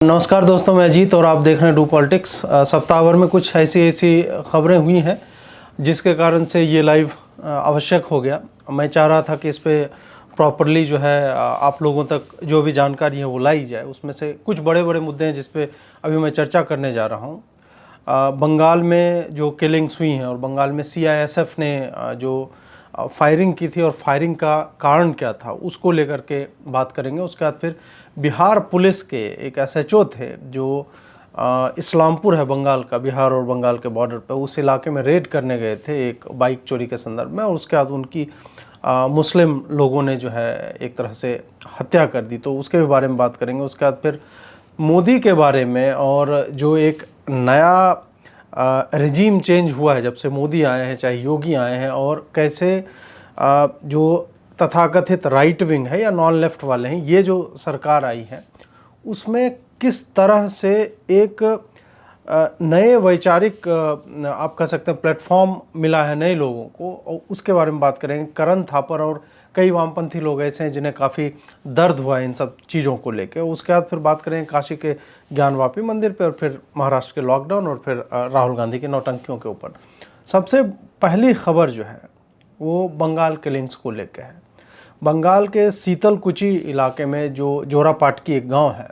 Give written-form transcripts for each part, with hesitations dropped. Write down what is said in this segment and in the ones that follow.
नमस्कार दोस्तों, मैं अजीत और आप देख रहे हैं डू पॉलिटिक्स। सप्ताह भर में कुछ ऐसी खबरें हुई हैं जिसके कारण से ये लाइव आवश्यक हो गया। मैं चाह रहा था कि इस पे प्रॉपरली जो है आप लोगों तक जो भी जानकारी है वो लाई जाए। उसमें से कुछ बड़े बड़े मुद्दे हैं जिस पे अभी मैं चर्चा करने जा रहा हूँ। बंगाल में जो किलिंग्स हुई हैं और बंगाल में सीआईएसएफ ने जो फायरिंग की थी और फायरिंग का कारण क्या था उसको लेकर के बात करेंगे। उसके बाद फिर बिहार पुलिस के एक एसएचओ थे जो इस्लामपुर है बंगाल का, बिहार और बंगाल के बॉर्डर पे, उस इलाके में रेड करने गए थे एक बाइक चोरी के संदर्भ में, और उसके बाद उनकी मुस्लिम लोगों ने जो है एक तरह से हत्या कर दी, तो उसके भी बारे में बात करेंगे। उसके बाद फिर मोदी के बारे में और जो एक नया रेजीम चेंज हुआ है जब से मोदी आए हैं, चाहे योगी आए हैं, और कैसे जो तथाकथित राइट विंग है या नॉन लेफ्ट वाले हैं, ये जो सरकार आई है उसमें किस तरह से एक नए वैचारिक आप कह सकते हैं प्लेटफॉर्म मिला है नए लोगों को, और उसके बारे में बात करेंगे। करण थापर और कई वामपंथी लोग ऐसे हैं जिन्हें काफ़ी दर्द हुआ है इन सब चीज़ों को लेकर। उसके बाद फिर बात करेंगे काशी के ज्ञानवापी मंदिर पे, और फिर महाराष्ट्र के लॉकडाउन, और फिर राहुल गांधी की नौटंकियों के ऊपर। सबसे पहली खबर जो है वो बंगाल किलिंग्स को लेकर है। बंगाल के शीतलकुची इलाके में जो जोरापाटकी एक गांव है,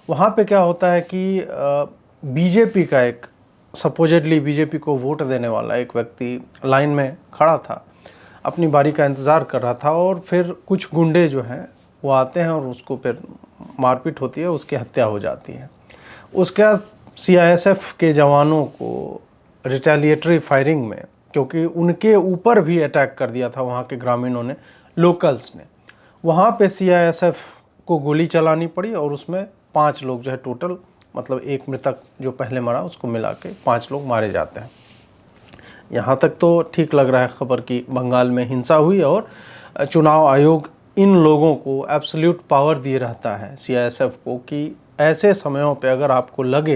वहाँ पे क्या होता है कि बीजेपी का एक सपोजिटली बीजेपी को वोट देने वाला एक व्यक्ति लाइन में खड़ा था, अपनी बारी का इंतज़ार कर रहा था, और फिर कुछ गुंडे जो हैं वो आते हैं और उसको फिर मारपीट होती है, उसकी हत्या हो जाती है। उसके बाद सीआईएसएफ के जवानों को रिटेलिएटरी फायरिंग में, क्योंकि उनके ऊपर भी अटैक कर दिया था वहाँ के ग्रामीणों ने, लोकल्स ने, वहाँ पे सीआईएसएफ को गोली चलानी पड़ी, और उसमें 5 लोग जो है टोटल, मतलब एक मृतक जो पहले मरा उसको मिला के 5 लोग मारे जाते हैं। यहाँ तक तो ठीक लग रहा है खबर कि बंगाल में हिंसा हुई और चुनाव आयोग इन लोगों को एब्सोल्यूट पावर दिए रहता है सीआईएसएफ को कि ऐसे समयों पे अगर आपको लगे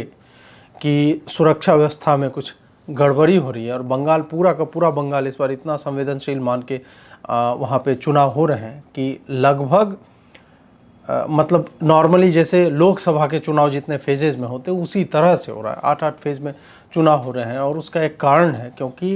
कि सुरक्षा व्यवस्था में कुछ गड़बड़ी हो रही है, और बंगाल पूरा का पूरा बंगाल इस बार इतना संवेदनशील मान के वहाँ पे चुनाव हो रहे हैं कि लगभग मतलब नॉर्मली जैसे लोकसभा के चुनाव जितने फेजेज़ में होते हैं उसी तरह से हो रहा है। 8-8 फेज़ में चुनाव हो रहे हैं, और उसका एक कारण है क्योंकि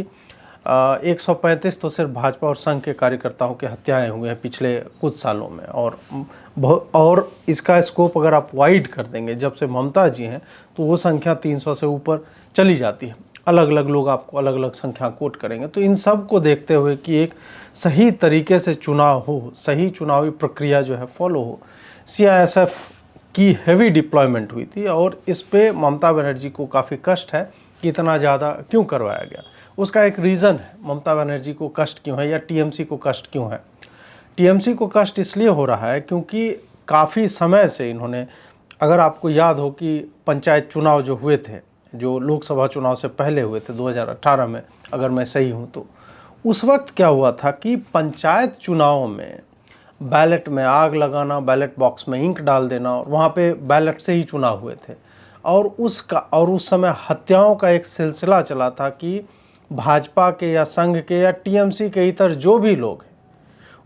135 तो सिर्फ भाजपा और संघ के कार्यकर्ताओं की हत्याएं हुए हैं पिछले कुछ सालों में, और इसका स्कोप अगर आप वाइड कर देंगे जब से ममता जी हैं तो वो संख्या 300 से ऊपर चली जाती है। अलग अलग लोग आपको अलग अलग संख्या कोट करेंगे। तो इन सब को देखते हुए कि एक सही तरीके से चुनाव हो, सही चुनावी प्रक्रिया जो है फॉलो हो, सीआईएसएफ की हेवी डिप्लॉयमेंट हुई थी, और इस पे ममता बनर्जी को काफ़ी कष्ट है कि इतना ज़्यादा क्यों करवाया गया। उसका एक रीज़न है, ममता बनर्जी को कष्ट क्यों है या टीएमसी को कष्ट क्यों है। टीएमसी को कष्ट इसलिए हो रहा है क्योंकि काफ़ी समय से इन्होंने, अगर आपको याद हो कि पंचायत चुनाव जो हुए थे, जो लोकसभा चुनाव से पहले हुए थे 2018 में, अगर मैं सही हूँ तो, उस वक्त क्या हुआ था कि पंचायत चुनाव में बैलेट में आग लगाना, बैलेट बॉक्स में इंक डाल देना, और वहाँ पे बैलेट से ही चुनाव हुए थे, और उस समय हत्याओं का एक सिलसिला चला था कि भाजपा के या संघ के या टीएमसी के इतर जो भी लोग हैं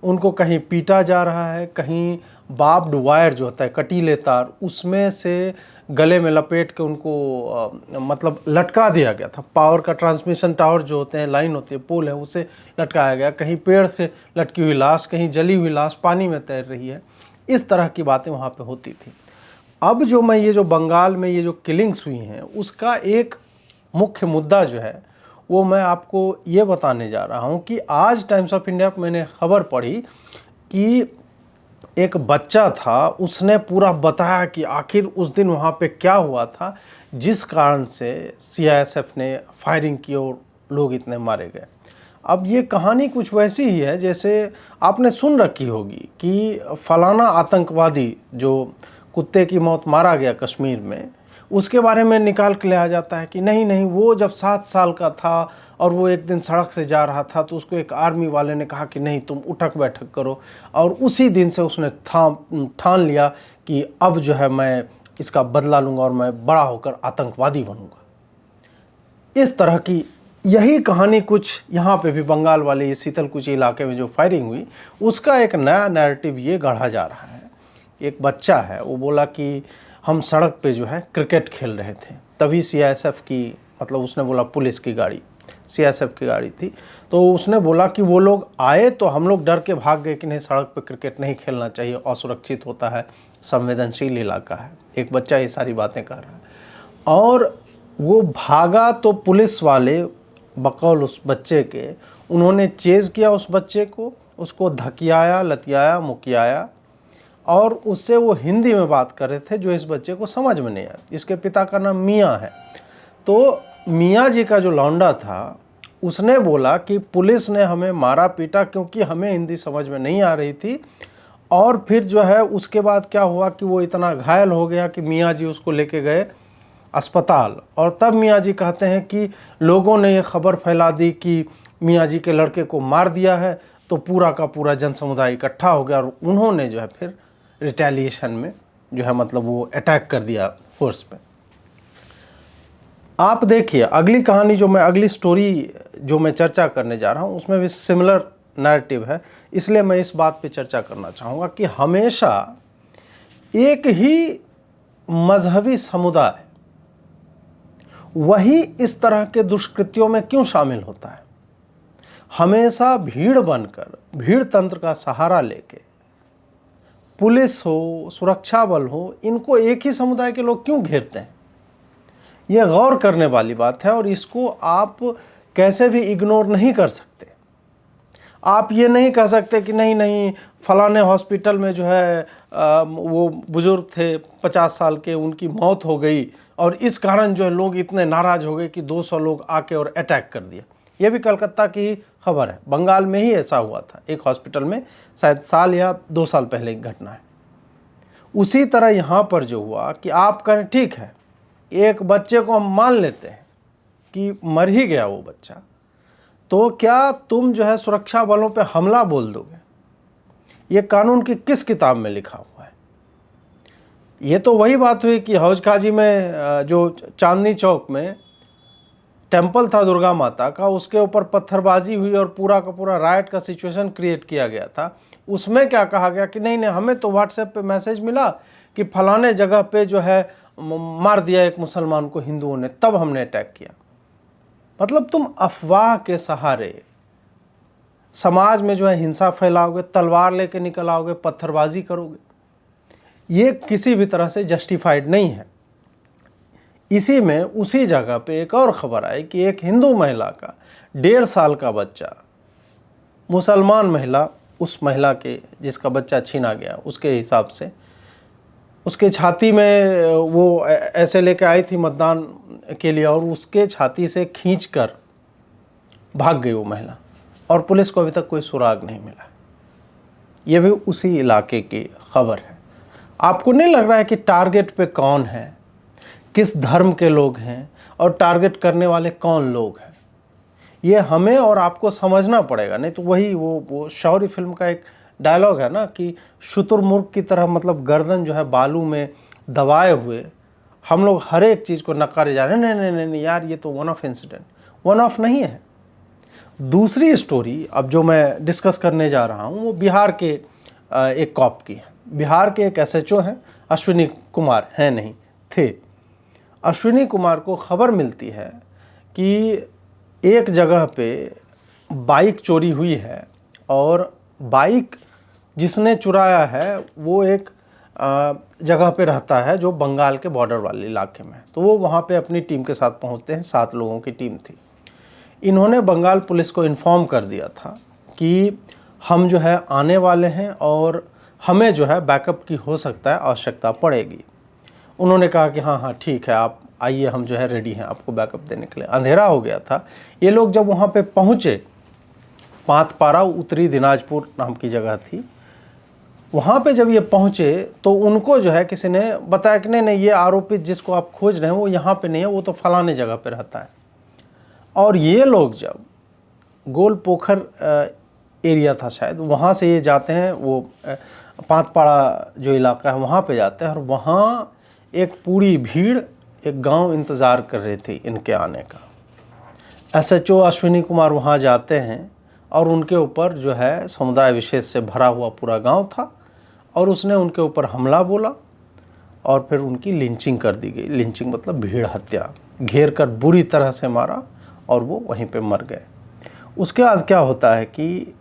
उनको कहीं पीटा जा रहा है, कहीं बार्ब्ड वायर जो होता है कटीले तार, उसमें से गले में लपेट के उनको मतलब लटका दिया गया था। पावर का ट्रांसमिशन टावर जो होते हैं, लाइन होती है, पोल है, उसे लटकाया गया। कहीं पेड़ से लटकी हुई लाश, कहीं जली हुई लाश पानी में तैर रही है, इस तरह की बातें वहाँ पे होती थी। अब ये जो बंगाल में ये जो किलिंग्स हुई हैं उसका एक मुख्य मुद्दा जो है वो मैं आपको ये बताने जा रहा हूँ कि आज टाइम्स ऑफ इंडिया को मैंने खबर पढ़ी कि एक बच्चा था, उसने पूरा बताया कि आखिर उस दिन वहाँ पे क्या हुआ था जिस कारण से सीआईएसएफ ने फायरिंग की और लोग इतने मारे गए। अब ये कहानी कुछ वैसी ही है जैसे आपने सुन रखी होगी कि फलाना आतंकवादी जो कुत्ते की मौत मारा गया कश्मीर में, उसके बारे में निकाल के लिया जाता है कि नहीं नहीं, वो जब 7 साल का था और वो एक दिन सड़क से जा रहा था तो उसको एक आर्मी वाले ने कहा कि नहीं तुम उठक बैठक करो, और उसी दिन से उसने ठान लिया कि अब जो है मैं इसका बदला लूँगा और मैं बड़ा होकर आतंकवादी बनूँगा। इस तरह की यही कहानी कुछ यहाँ पे भी बंगाल वाले इस शीतलकुची इलाके में जो फायरिंग हुई उसका एक नया नैरेटिव ये गढ़ा जा रहा है। एक बच्चा है, वो बोला कि हम सड़क पे जो है क्रिकेट खेल रहे थे, तभी सीआईएसएफ की, मतलब उसने बोला पुलिस की गाड़ी, सीआईएसएफ की गाड़ी थी, तो उसने बोला कि वो लोग आए तो हम लोग डर के भाग गए कि नहीं, सड़क पे क्रिकेट नहीं खेलना चाहिए, असुरक्षित होता है, संवेदनशील इलाका है। एक बच्चा ये सारी बातें कर रहा है और वो भागा तो पुलिस वाले बकौल उस बच्चे के, उन्होंने चेज़ किया उस बच्चे को, उसको धकियाया, लतियाया, मुकियाया और उससे वो हिंदी में बात कर रहे थे जो इस बच्चे को समझ में नहीं आया। इसके पिता का नाम मियाँ है। तो मियाँ जी का जो लौंडा था उसने बोला कि पुलिस ने हमें मारा पीटा क्योंकि हमें हिंदी समझ में नहीं आ रही थी, और फिर जो है उसके बाद क्या हुआ कि वो इतना घायल हो गया कि मियाँ जी उसको लेके गए अस्पताल, और तब मियाँ जी कहते हैं कि लोगों ने ये खबर फैला दी कि मियाँ जी के लड़के को मार दिया है, तो पूरा का पूरा जन समुदाय इकट्ठा हो गया और उन्होंने जो है फिर रिटेलिएशन में जो है मतलब वो अटैक कर दिया फोर्स पे। आप देखिए अगली कहानी जो मैं, अगली स्टोरी जो मैं चर्चा करने जा रहा हूँ उसमें भी सिमिलर नैरेटिव है, इसलिए मैं इस बात पे चर्चा करना चाहूँगा कि हमेशा एक ही मजहबी समुदाय वही इस तरह के दुष्कृत्यों में क्यों शामिल होता है। हमेशा भीड़ बनकर, भीड़ तंत्र का सहारा लेके, पुलिस हो, सुरक्षा बल हो, इनको एक ही समुदाय के लोग क्यों घेरते हैं। यह गौर करने वाली बात है और इसको आप कैसे भी इग्नोर नहीं कर सकते। आप ये नहीं कह सकते कि नहीं नहीं फलाने हॉस्पिटल में जो है वो बुजुर्ग थे 50 साल के, उनकी मौत हो गई और इस कारण जो है लोग इतने नाराज़ हो गए कि 200 लोग आके और अटैक कर दिया। ये भी कलकत्ता की ही खबर है, बंगाल में ही ऐसा हुआ था एक हॉस्पिटल में, शायद साल या 2 साल पहले की घटना है। उसी तरह यहाँ पर जो हुआ कि आप कहें ठीक है, एक बच्चे को हम मान लेते हैं कि मर ही गया वो बच्चा, तो क्या तुम जो है सुरक्षा बलों पे हमला बोल दोगे। ये कानून की किस किताब में लिखा हुआ है। ये तो वही बात हुई कि हौज खाजी में जो चांदनी चौक में टेम्पल था दुर्गा माता का, उसके ऊपर पत्थरबाजी हुई और पूरा का पूरा राइट का सिचुएशन क्रिएट किया गया था। उसमें क्या कहा गया कि नहीं नहीं हमें तो व्हाट्सएप पे मैसेज मिला कि फलाने जगह पे जो है मार दिया एक मुसलमान को हिंदुओं ने, तब हमने अटैक किया। मतलब तुम अफवाह के सहारे समाज में जो है हिंसा फैलाओगे, तलवार लेके निकल आओगे, पत्थरबाजी करोगे, ये किसी भी तरह से जस्टिफाइड नहीं है। इसी में उसी जगह पे एक और खबर आई कि एक हिंदू महिला का 1.5 साल का बच्चा, मुसलमान महिला, उस महिला के जिसका बच्चा छीना गया उसके हिसाब से, उसके छाती में वो ऐसे लेके आई थी मतदान के लिए और उसके छाती से खींचकर भाग गई वो महिला और पुलिस को अभी तक कोई सुराग नहीं मिला। ये भी उसी इलाके की खबर है। आपको नहीं लग रहा है कि टारगेट पे कौन है, किस धर्म के लोग हैं और टारगेट करने वाले कौन लोग हैं? ये हमें और आपको समझना पड़ेगा, नहीं तो वही वो शौर्य फिल्म का एक डायलॉग है ना कि शुतुरमुर्ग की तरह, मतलब गर्दन जो है बालू में दबाए हुए हम लोग हर एक चीज़ को नकारे जा रहे हैं। नहीं नहीं नहीं यार, ये तो one of incident, one of नहीं है। दूसरी स्टोरी अब जो मैं डिस्कस करने जा रहा हूँ वो बिहार के एक कॉप की है। बिहार के एक एसएचओ हैं, अश्विनी कुमार हैं, नहीं थे। अश्विनी कुमार को खबर मिलती है कि एक जगह पे बाइक चोरी हुई है और बाइक जिसने चुराया है वो एक जगह पे रहता है जो बंगाल के बॉर्डर वाले इलाके में। तो वो वहाँ पे अपनी टीम के साथ पहुँचते हैं, 7 लोगों की टीम थी। इन्होंने बंगाल पुलिस को इन्फॉर्म कर दिया था कि हम जो है आने वाले हैं और हमें जो है बैकअप की हो सकता है आवश्यकता पड़ेगी। उन्होंने कहा कि हाँ हाँ ठीक है, आप आइए, हम जो है रेडी हैं आपको बैकअप देने के लिए। अंधेरा हो गया था। ये लोग जब वहाँ पे पहुँचे, पाथपारा उत्तरी दिनाजपुर नाम की जगह थी, वहाँ पे जब ये पहुँचे तो उनको जो है किसी ने बताया कि नहीं नहीं ये आरोपित जिसको आप खोज रहे हैं वो यहाँ पे नहीं है, वो तो फलाने जगह पे रहता है। और ये लोग जब गोल पोखर एरिया था शायद, वहाँ से ये जाते हैं, वो पाथपाड़ा जो इलाका है वहाँ पे जाते हैं और वहाँ एक पूरी भीड़, एक गांव इंतज़ार कर रही थी इनके आने का। एसएचओ अश्विनी कुमार वहाँ जाते हैं और उनके ऊपर जो है समुदाय विशेष से भरा हुआ पूरा गांव था और उसने उनके ऊपर हमला बोला और फिर उनकी लिंचिंग कर दी गई। लिंचिंग मतलब भीड़ हत्या, घेर कर बुरी तरह से मारा और वो वहीं पे मर गए। उसके बाद क्या होता है कि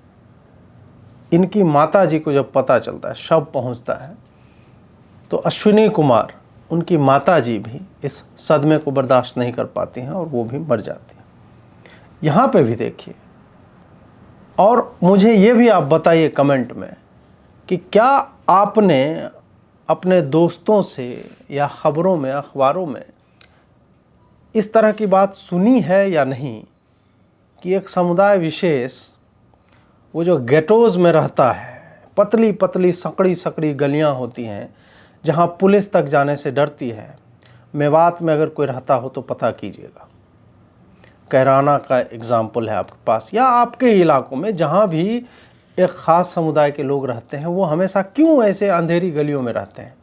इनकी माता जी को जब पता चलता है, शव पहुंचता है, तो अश्विनी कुमार, उनकी माता जी भी इस सदमे को बर्दाश्त नहीं कर पाती हैं और वो भी मर जाती हैं। यहाँ पे भी देखिए, और मुझे ये भी आप बताइए कमेंट में कि क्या आपने अपने दोस्तों से या खबरों में, अखबारों में इस तरह की बात सुनी है या नहीं कि एक समुदाय विशेष, वो जो गेटोज़ में रहता है, पतली पतली सकड़ी सकड़ी गलियां होती हैं जहां पुलिस तक जाने से डरती है। मेवात में अगर कोई रहता हो तो पता कीजिएगा। कैराना का एग्जाम्पल है आपके पास, या आपके इलाकों में जहां भी एक ख़ास समुदाय के लोग रहते हैं, वो हमेशा क्यों ऐसे अंधेरी गलियों में रहते हैं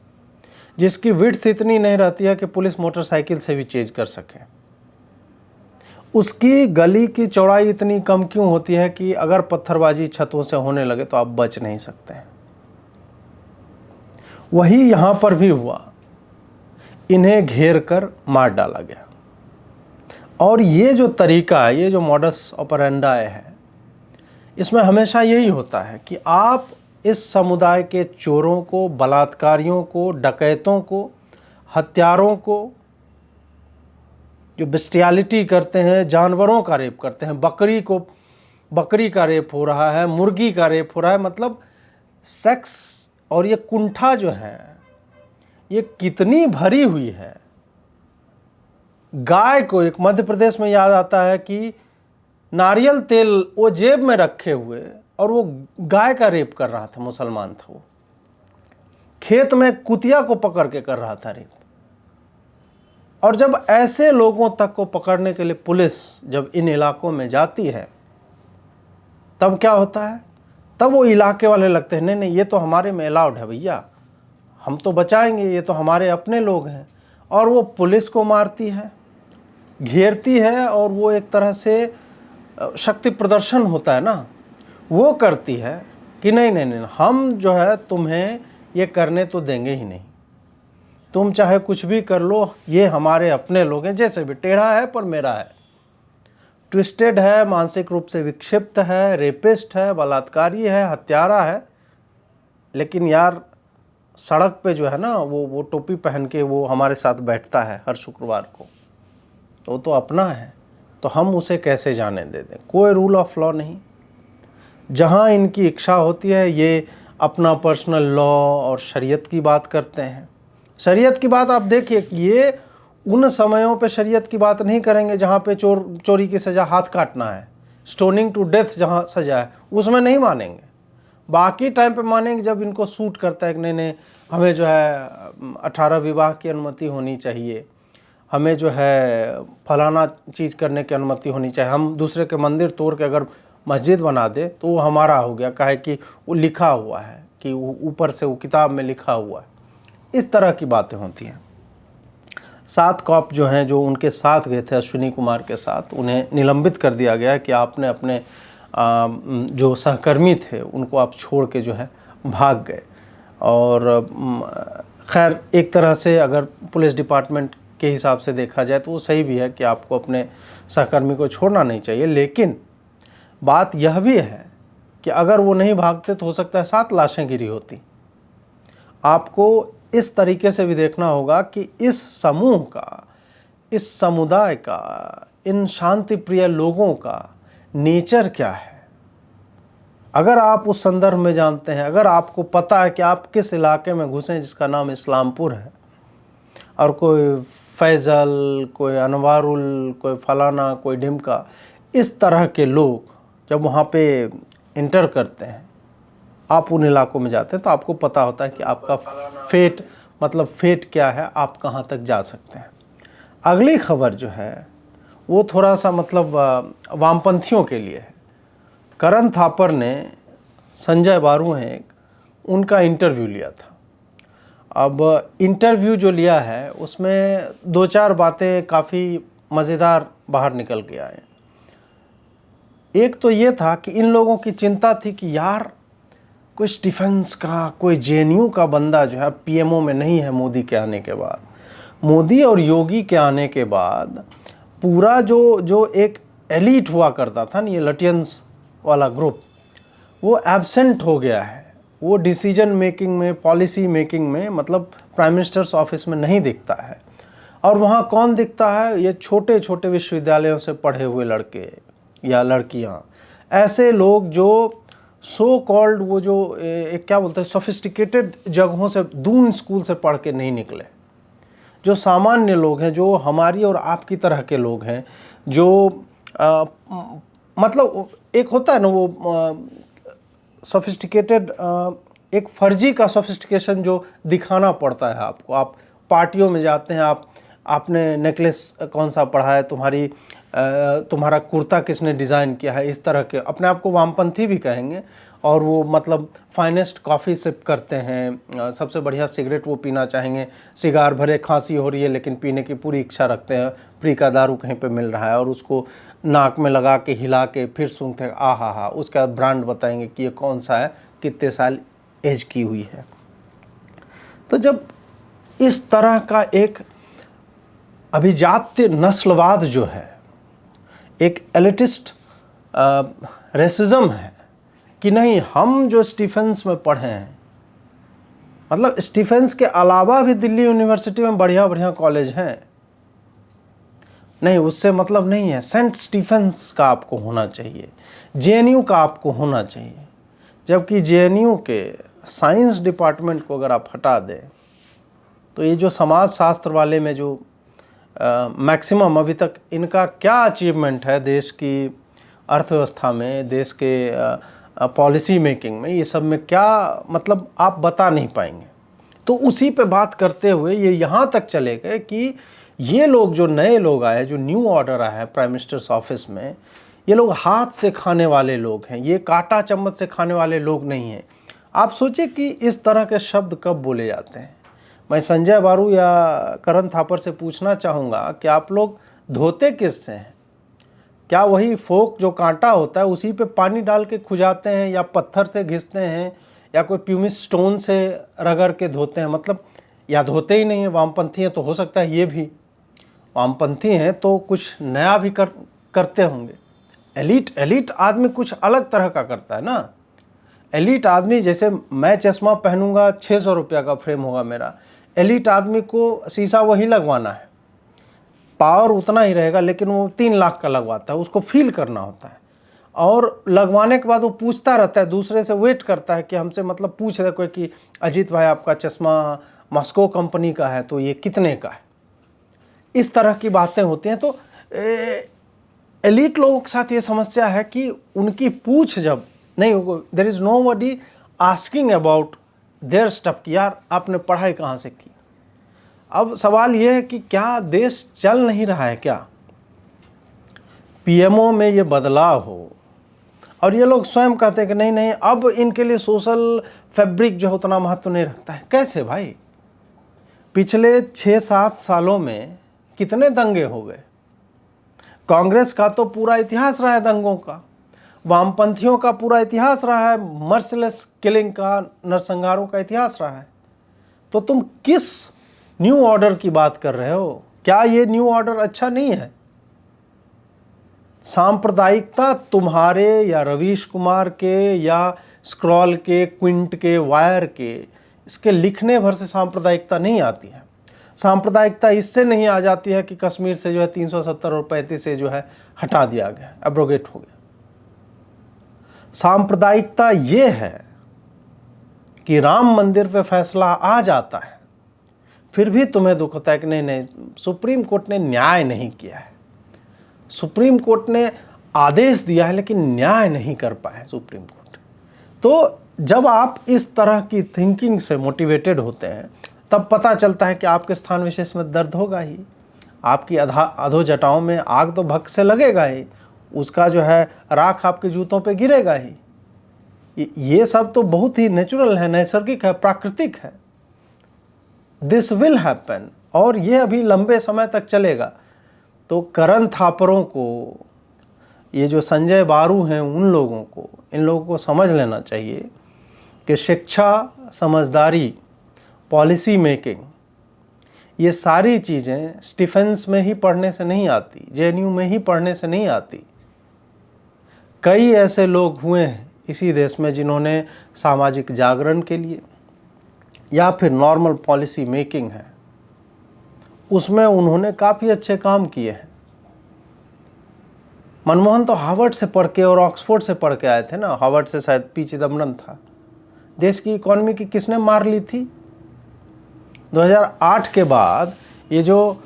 जिसकी विड्थ इतनी नहीं रहती है कि पुलिस मोटरसाइकिल से भी चेज कर सके। उसकी गली की चौड़ाई इतनी कम क्यों होती है कि अगर पत्थरबाजी छतों से होने लगे तो आप बच नहीं सकते हैं। वही यहां पर भी हुआ, इन्हें घेर कर मार डाला गया। और ये जो तरीका है, ये जो मॉडस ऑपरेंडाई है, इसमें हमेशा यही होता है कि आप इस समुदाय के चोरों को, बलात्कारियों को, डकैतों को, हत्यारों को, जो बेस्टियलिटी करते हैं, जानवरों का रेप करते हैं, बकरी का रेप हो रहा है, मुर्गी का रेप हो रहा है, मतलब सेक्स और ये कुंठा जो है ये कितनी भरी हुई है। गाय को, एक मध्य प्रदेश में याद आता है कि नारियल तेल वो जेब में रखे हुए और वो गाय का रेप कर रहा था, मुसलमान था वो, खेत में कुतिया को पकड़ के कर रहा था रेप। और जब ऐसे लोगों तक को पकड़ने के लिए पुलिस जब इन इलाकों में जाती है, तब क्या होता है, तब वो इलाके वाले लगते हैं नहीं नहीं ये तो हमारे में अलाउड है भैया, हम तो बचाएंगे, ये तो हमारे अपने लोग हैं। और वो पुलिस को मारती है, घेरती है, और वो एक तरह से शक्ति प्रदर्शन होता है ना, वो करती है कि नहीं नहीं नहीं, हम जो है तुम्हें ये करने तो देंगे ही नहीं, तुम चाहे कुछ भी कर लो, ये हमारे अपने लोग हैं। जैसे भी टेढ़ा है पर मेरा है, ट्विस्टेड है, मानसिक रूप से विक्षिप्त है, रेपिस्ट है, बलात्कारी है, हत्यारा है, लेकिन यार सड़क पे जो है ना वो टोपी पहन के वो हमारे साथ बैठता है हर शुक्रवार को, तो अपना है, तो हम उसे कैसे जाने दे दें। कोई रूल ऑफ लॉ नहीं। जहाँ इनकी इच्छा होती है ये अपना पर्सनल लॉ और शरीयत की बात करते हैं। शरीयत की बात आप देखिए कि ये उन समयों पे शरीयत की बात नहीं करेंगे जहाँ पे चोरी की सज़ा हाथ काटना है, स्टोनिंग टू डेथ जहाँ सज़ा है, उसमें नहीं मानेंगे। बाकी टाइम पे मानेंगे जब इनको सूट करता है कि नहीं नहीं हमें जो है 18 विवाह की अनुमति होनी चाहिए, हमें जो है फलाना चीज़ करने की अनुमति होनी चाहिए, हम दूसरे के मंदिर तोड़ के अगर मस्जिद बना दे तो वो हमारा हो गया, काहे कि वो लिखा हुआ है, कि ऊपर से वो किताब में लिखा हुआ है। इस तरह की बातें होती हैं। 7 कॉप जो हैं, जो उनके साथ गए थे अश्विनी कुमार के साथ, उन्हें निलंबित कर दिया गया कि आपने अपने जो सहकर्मी थे उनको आप छोड़ के जो है भाग गए। और खैर एक तरह से अगर पुलिस डिपार्टमेंट के हिसाब से देखा जाए तो वो सही भी है कि आपको अपने सहकर्मी को छोड़ना नहीं चाहिए, लेकिन बात यह भी है कि अगर वो नहीं भागते तो हो सकता है 7 लाशें गिरी होती। आपको इस तरीके से भी देखना होगा कि इस समूह का, इस समुदाय का, इन शांति प्रिय लोगों का नेचर क्या है। अगर आप उस संदर्भ में जानते हैं, अगर आपको पता है कि आप किस इलाके में घुसे जिसका नाम इस्लामपुर है, और कोई फैज़ल, कोई अनवारुल, कोई फलाना, कोई ढिमका, इस तरह के लोग जब वहाँ पे इंटर करते हैं, आप उन इलाकों में जाते हैं, तो आपको पता होता है कि आपका फेट, मतलब फेट क्या है, आप कहाँ तक जा सकते हैं। अगली खबर जो है वो थोड़ा सा मतलब वामपंथियों के लिए है। करण थापर ने, संजय बारू हैं एक, उनका इंटरव्यू लिया था। अब इंटरव्यू जो लिया है उसमें 2-4 बातें काफ़ी मज़ेदार बाहर निकल के आए। एक तो ये था कि इन लोगों की चिंता थी कि यार कुछ डिफेंस का, कोई जेएनयू का बंदा जो है पीएमओ में नहीं है मोदी के आने के बाद। मोदी और योगी के आने के बाद पूरा जो एक एलीट हुआ करता था ना, ये लटियंस वाला ग्रुप, वो एब्सेंट हो गया है। वो डिसीजन मेकिंग में, पॉलिसी मेकिंग में, मतलब प्राइम मिनिस्टर्स ऑफिस में नहीं दिखता है। और वहाँ कौन दिखता है? ये छोटे छोटे विश्वविद्यालयों से पढ़े हुए लड़के या लड़कियाँ, ऐसे लोग जो सो कॉल्ड, वो जो एक क्या बोलते हैं, सोफिस्टिकेटेड जगहों से, दून स्कूल से पढ़ के नहीं निकले, जो सामान्य लोग हैं, जो हमारी और आपकी तरह के लोग हैं, जो मतलब एक होता है ना वो सोफिस्टिकेटेड, एक फर्जी का सोफिस्टिकेशन जो दिखाना पड़ता है आपको। आप पार्टियों में जाते हैं, आपने नेकलेस कौन सा पढ़ा है, तुम्हारा कुर्ता किसने डिज़ाइन किया है, इस तरह के अपने आप को वामपंथी भी कहेंगे। और वो मतलब फाइनेस्ट कॉफ़ी सिप करते हैं, सबसे बढ़िया सिगरेट वो पीना चाहेंगे, सिगार भरे, खांसी हो रही है लेकिन पीने की पूरी इच्छा रखते हैं, फ्री का दारू कहीं पे मिल रहा है और उसको नाक में लगा के हिला के फिर सूंघते हैं, आ हा, उसका ब्रांड बताएंगे कि ये कौन सा है, कितने साल एज की हुई है। तो जब इस तरह का एक अभिजात्य नस्लवाद जो है, एक एलिटिस्ट रेसिज्म है कि नहीं, हम जो स्टीफेंस में पढ़े हैं, मतलब स्टीफेंस के अलावा भी दिल्ली यूनिवर्सिटी में बढ़िया बढ़िया कॉलेज हैं, नहीं उससे मतलब नहीं है। सेंट स्टीफेंस का आपको होना चाहिए, जेएनयू का आपको होना चाहिए। जबकि जेएनयू के साइंस डिपार्टमेंट को अगर आप हटा दें तो ये जो समाज शास्त्र वाले में जो मैक्सिमम अभी तक इनका क्या अचीवमेंट है देश की अर्थव्यवस्था में, देश के पॉलिसी मेकिंग में, ये सब में क्या मतलब आप बता नहीं पाएंगे। तो उसी पे बात करते हुए ये यहाँ तक चले गए कि ये लोग, जो नए लोग आए, जो न्यू ऑर्डर आया है प्राइम मिनिस्टर्स ऑफिस में, ये लोग हाथ से खाने वाले लोग हैं, ये कांटा चम्मच से खाने वाले लोग नहीं हैं। आप सोचिए कि इस तरह के शब्द कब बोले जाते हैं। मैं संजय बारू या करण थापर से पूछना चाहूँगा कि आप लोग धोते किससे हैं? क्या वही फोक जो कांटा होता है उसी पे पानी डाल के खुजाते हैं, या पत्थर से घिसते हैं, या कोई प्यूमिस स्टोन से रगड़ के धोते हैं? मतलब या धोते ही नहीं है, वामपंथी हैं तो हो सकता है ये भी वामपंथी हैं तो कुछ नया भी करते होंगे। एलीट आदमी कुछ अलग तरह का करता है ना। एलीट आदमी, जैसे मैं चश्मा पहनूंगा, 600 रुपया का फ्रेम होगा मेरा, एलीट आदमी को शीशा वही लगवाना है, पावर उतना ही रहेगा लेकिन वो 3 लाख का लगवाता है, उसको फील करना होता है। और लगवाने के बाद वो पूछता रहता है, दूसरे से वेट करता है कि हमसे मतलब पूछ रहे कोई कि अजीत भाई आपका चश्मा मॉस्को कंपनी का है तो ये कितने का है। इस तरह की बातें होती हैं। तो एलीट लोगों के साथ ये समस्या है कि उनकी पूछ जब नहीं होगी, there is nobody asking about their stuff कि यार आपने पढ़ाई कहाँ से की। अब सवाल ये है कि क्या देश चल नहीं रहा है क्या? पीएमओ में ये बदलाव हो और ये लोग स्वयं कहते हैं कि नहीं नहीं अब इनके लिए सोशल फैब्रिक जो उतना महत्व नहीं रखता है। कैसे भाई? पिछले 6-7 सालों में कितने दंगे हो गए। कांग्रेस का तो पूरा इतिहास रहा है दंगों का, वामपंथियों का पूरा इतिहास रहा है, मर्सिलेस किलिंग का, नरसंहारों का इतिहास रहा है। तो तुम किस न्यू ऑर्डर की बात कर रहे हो? क्या ये न्यू ऑर्डर अच्छा नहीं है? सांप्रदायिकता तुम्हारे या रवीश कुमार के या स्क्रॉल के, क्विंट के, वायर के, इसके लिखने भर से सांप्रदायिकता नहीं आती है। सांप्रदायिकता इससे नहीं आ जाती है कि कश्मीर से जो है 370 और 35 से जो है हटा दिया गया, एब्रोगेट हो गया। सांप्रदायिकता ये है कि राम मंदिर पे फैसला आ जाता है, फिर भी तुम्हें दुख होता है कि नहीं सुप्रीम कोर्ट ने न्याय नहीं किया है, सुप्रीम कोर्ट ने आदेश दिया है लेकिन न्याय नहीं कर पाए सुप्रीम कोर्ट। तो जब आप इस तरह की थिंकिंग से मोटिवेटेड होते हैं तब पता चलता है कि आपके स्थान विशेष में दर्द होगा ही, आपकी अधोजटाओं में आग तो भक्त से लगेगा ही, उसका जो है राख आपके जूतों पे गिरेगा ही। ये सब तो बहुत ही नेचुरल है, नैसर्गिक है, प्राकृतिक है। दिस विल हैपन और ये अभी लंबे समय तक चलेगा। तो करण थापरों को, ये जो संजय बारू हैं, उन लोगों को, इन लोगों को समझ लेना चाहिए कि शिक्षा, समझदारी, पॉलिसी मेकिंग, ये सारी चीज़ें स्टीफेंस में ही पढ़ने से नहीं आती, जेएनयू में ही पढ़ने से नहीं आती। कई ऐसे लोग हुए हैं इसी देश में जिन्होंने सामाजिक जागरण के लिए या फिर नॉर्मल पॉलिसी मेकिंग है उसमें उन्होंने काफ़ी अच्छे काम किए हैं। मनमोहन तो हार्वर्ड से पढ़ के और ऑक्सफोर्ड से पढ़ के आए थे ना। हार्वर्ड से शायद पी चिदम्बरम था। देश की इकोनॉमी की किसने मार ली थी? 2008 के बाद ये जो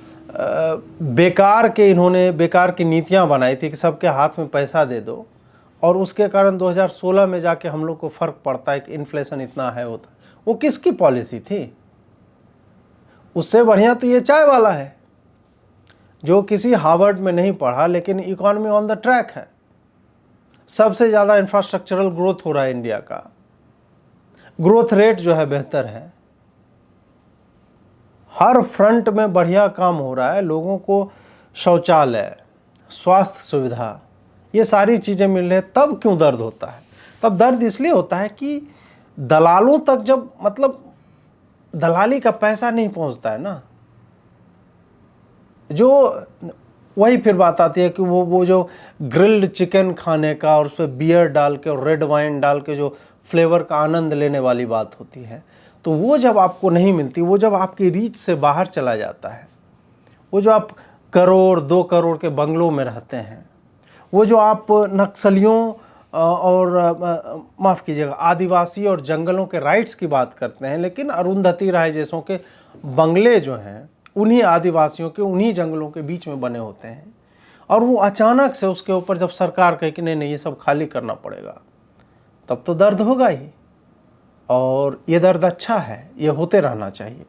बेकार की नीतियां बनाई थी कि सबके हाथ में पैसा दे दो, और उसके कारण 2016 में जाके हम लोग को फर्क पड़ता है कि इन्फ्लेशन इतना है होता। वो किसकी पॉलिसी थी? उससे बढ़िया तो ये चाय वाला है जो किसी हार्वर्ड में नहीं पढ़ा लेकिन इकोनॉमी ऑन द ट्रैक है। सबसे ज़्यादा इंफ्रास्ट्रक्चरल ग्रोथ हो रहा है इंडिया का, ग्रोथ रेट जो है बेहतर है, हर फ्रंट में बढ़िया काम हो रहा है, लोगों को शौचालय, स्वास्थ्य सुविधा, ये सारी चीज़ें मिल रही है। तब क्यों दर्द होता है? तब दर्द इसलिए होता है कि दलालों तक जब मतलब दलाली का पैसा नहीं पहुंचता है ना, जो वही फिर बात आती है कि वो जो ग्रिल्ड चिकन खाने का और उस पर बियर डाल के और रेड वाइन डाल के जो फ्लेवर का आनंद लेने वाली बात होती है, तो वो जब आपको नहीं मिलती, वो जब आपकी रीच से बाहर चला जाता है, वो जो आप करोड़ 2 करोड़ के बंगलों में रहते हैं, वो जो आप नक्सलियों और माफ़ कीजिएगा आदिवासी और जंगलों के राइट्स की बात करते हैं, लेकिन अरुंधति राय जैसों के बंगले जो हैं उन्हीं आदिवासियों के उन्हीं जंगलों के बीच में बने होते हैं, और वो अचानक से उसके ऊपर जब सरकार कहे कि नहीं नहीं ये सब खाली करना पड़ेगा, तब तो दर्द होगा ही। और ये दर्द अच्छा है, ये होते रहना चाहिए।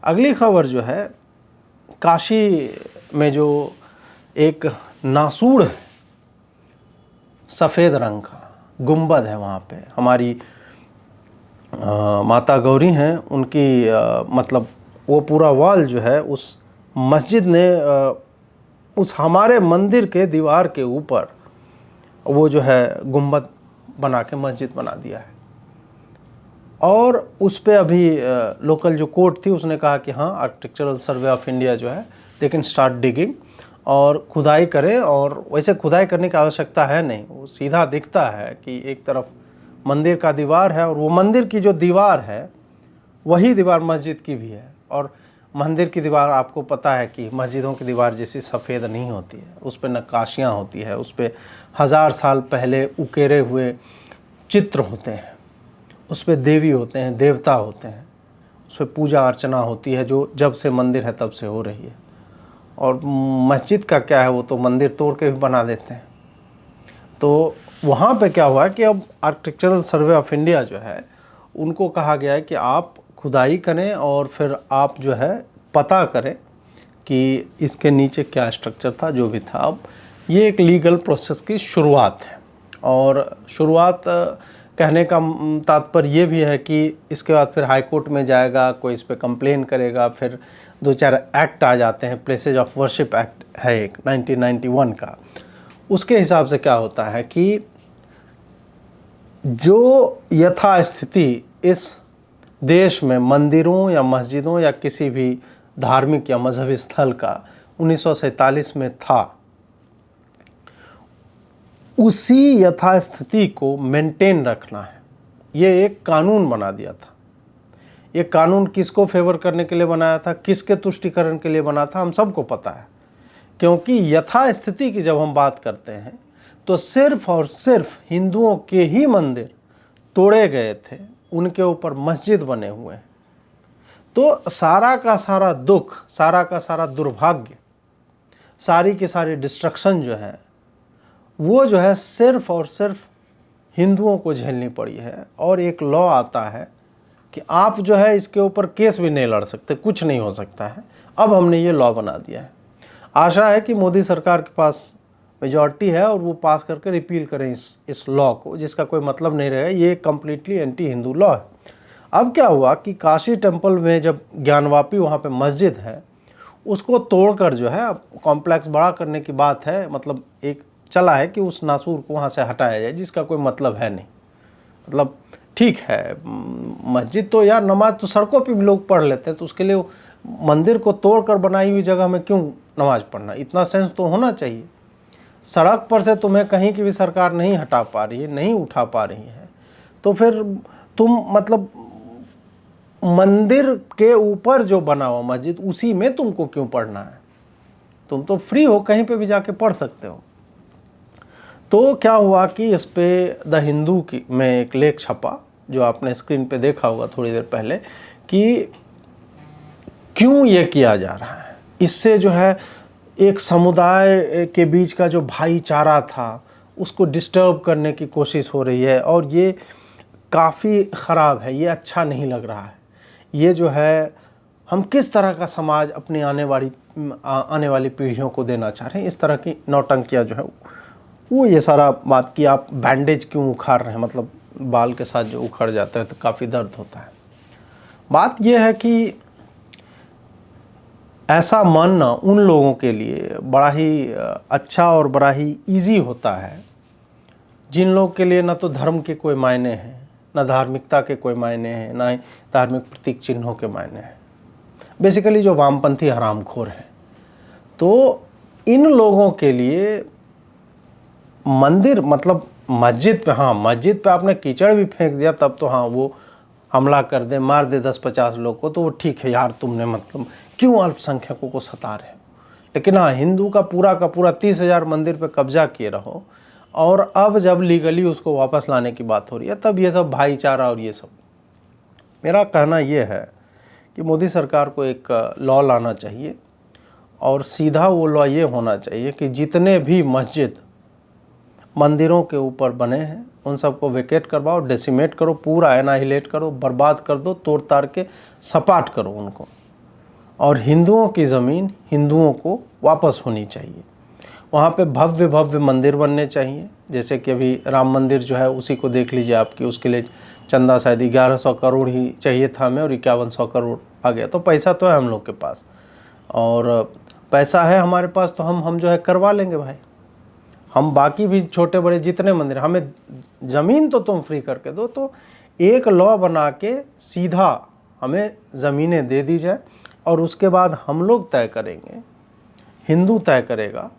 अगली खबर जो है, काशी में जो एक नासूड़ है सफ़ेद रंग का गुंबद है, वहाँ पे हमारी माता गौरी हैं, उनकी मतलब वो पूरा वॉल जो है उस मस्जिद ने उस हमारे मंदिर के दीवार के ऊपर वो जो है गुंबद बना के मस्जिद बना दिया है। और उस पे अभी लोकल जो कोर्ट थी उसने कहा कि हाँ, आर्किटेक्चरल सर्वे ऑफ इंडिया जो है दे कैन स्टार्ट डिगिंग और खुदाई करें। और वैसे खुदाई करने की आवश्यकता है नहीं, वो सीधा दिखता है कि एक तरफ मंदिर का दीवार है और वो मंदिर की जो दीवार है वही दीवार मस्जिद की भी है। और मंदिर की दीवार आपको पता है कि मस्जिदों की दीवार जैसी सफ़ेद नहीं होती है, उस पर नक्काशियाँ होती है, उस पर 1000 साल पहले उकेरे हुए चित्र होते हैं, उस पर देवी होते हैं, देवता होते हैं, उस पर पूजा अर्चना होती है जो जब से मंदिर है तब से हो रही है। और मस्जिद का क्या है, वो तो मंदिर तोड़ के भी बना देते हैं। तो वहाँ पे क्या हुआ कि अब आर्किटेक्चरल सर्वे ऑफ इंडिया जो है उनको कहा गया है कि आप खुदाई करें और फिर आप जो है पता करें कि इसके नीचे क्या स्ट्रक्चर था, जो भी था। अब ये एक लीगल प्रोसेस की शुरुआत है, और शुरुआत कहने का तात्पर्य ये भी है कि इसके बाद फिर हाई कोर्ट में जाएगा, कोई इस पर कंप्लेन करेगा, फिर 2-4 एक्ट आ जाते हैं। प्लेसेज ऑफ वर्शिप एक्ट है एक 1991 का, उसके हिसाब से क्या होता है कि जो यथास्थिति इस देश में मंदिरों या मस्जिदों या किसी भी धार्मिक या मजहबी स्थल का 1947 में था, उसी यथास्थिति को मेंटेन रखना है। ये एक कानून बना दिया था। ये कानून किसको फेवर करने के लिए बनाया था, किसके तुष्टिकरण के लिए बना था, हम सबको पता है। क्योंकि यथास्थिति की जब हम बात करते हैं तो सिर्फ और सिर्फ हिंदुओं के ही मंदिर तोड़े गए थे, उनके ऊपर मस्जिद बने हुए हैं। तो सारा का सारा दुख, सारा का सारा दुर्भाग्य, सारी की सारी डिस्ट्रक्शन जो है वो जो है सिर्फ और सिर्फ हिंदुओं को झेलनी पड़ी है। और एक लॉ आता है कि आप जो है इसके ऊपर केस भी नहीं लड़ सकते, कुछ नहीं हो सकता है। अब हमने ये लॉ बना दिया है। आशा है कि मोदी सरकार के पास मेजॉरिटी है और वो पास करके रिपील करें इस लॉ को, जिसका कोई मतलब नहीं रहेगा। ये कम्प्लीटली एंटी हिंदू लॉ है। अब क्या हुआ कि काशी टेम्पल में जब ज्ञानवापी वहाँ पे मस्जिद है, उसको तोड़कर जो है कॉम्प्लेक्स बड़ा करने की बात है। मतलब एक चला है कि उस नासूर को वहाँ से हटाया जाए, जिसका कोई मतलब है नहीं। मतलब ठीक है, मस्जिद तो यार नमाज तो सड़कों पे भी लोग पढ़ लेते हैं, तो उसके लिए मंदिर को तोड़कर बनाई हुई जगह में क्यों नमाज पढ़ना? इतना सेंस तो होना चाहिए। सड़क पर से तुम्हें कहीं की भी सरकार नहीं हटा पा रही है, नहीं उठा पा रही है, तो फिर तुम मतलब मंदिर के ऊपर जो बना हुआ मस्जिद उसी में तुमको क्यों पढ़ना है? तुम तो फ्री हो, कहीं पे भी जाके पढ़ सकते हो। तो क्या हुआ कि इस पे द हिंदू की में एक लेख छपा, जो आपने स्क्रीन पे देखा होगा थोड़ी देर पहले, कि क्यों ये किया जा रहा है। इससे जो है एक समुदाय के बीच का जो भाईचारा था उसको डिस्टर्ब करने की कोशिश हो रही है, और ये काफ़ी ख़राब है, ये अच्छा नहीं लग रहा है। ये जो है हम किस तरह का समाज अपनी आने वाली पीढ़ियों को देना चाह रहे हैं, इस तरह की नौटंकियाँ जो है वो ये सारा बात कि आप बैंडेज क्यों उखाड़ रहे हैं, मतलब बाल के साथ जो उखड़ जाता है तो काफ़ी दर्द होता है। बात यह है कि ऐसा मानना उन लोगों के लिए बड़ा ही अच्छा और बड़ा ही इजी होता है जिन लोगों के लिए ना तो धर्म के कोई मायने हैं, ना धार्मिकता के कोई मायने हैं, ना ही धार्मिक प्रतीक चिन्हों के मायने हैं। बेसिकली जो वामपंथी हरामखोर हैं, तो इन लोगों के लिए मंदिर मतलब मस्जिद पे, हाँ मस्जिद पे आपने कीचड़ भी फेंक दिया तब तो हाँ वो हमला कर दे, मार दे 10-50 लोग को, तो वो ठीक है यार, तुमने मतलब क्यों अल्पसंख्यकों को सता रहे हो। लेकिन हाँ, हिंदू का पूरा 30,000 मंदिर पे कब्जा किए रहो, और अब जब लीगली उसको वापस लाने की बात हो रही है तब ये सब भाईचारा और ये सब। मेरा कहना ये है कि मोदी सरकार को एक लॉ लाना चाहिए, और सीधा वो लॉ ये होना चाहिए कि जितने भी मस्जिद मंदिरों के ऊपर बने हैं उन सबको वेकेट करवाओ, डेसिमेट करो, पूरा एनाहिलेट करो, बर्बाद कर दो, तोड़ ताड़ के सपाट करो उनको, और हिंदुओं की ज़मीन हिंदुओं को वापस होनी चाहिए। वहाँ पे भव्य भव्य मंदिर बनने चाहिए, जैसे कि अभी राम मंदिर जो है उसी को देख लीजिए आपकी, उसके लिए चंदा शायद 1100 करोड़ ही चाहिए था हमें, और 5100 करोड़ आ गया। तो पैसा तो है हम लोग के पास, और पैसा है हमारे पास, तो हम जो है करवा लेंगे भाई। हम बाकी भी छोटे बड़े जितने मंदिर, हमें ज़मीन तो तुम फ्री करके दो, तो एक लॉ बना के सीधा हमें ज़मीनें दे दी जाए, और उसके बाद हम लोग तय करेंगे, हिंदू तय करेगा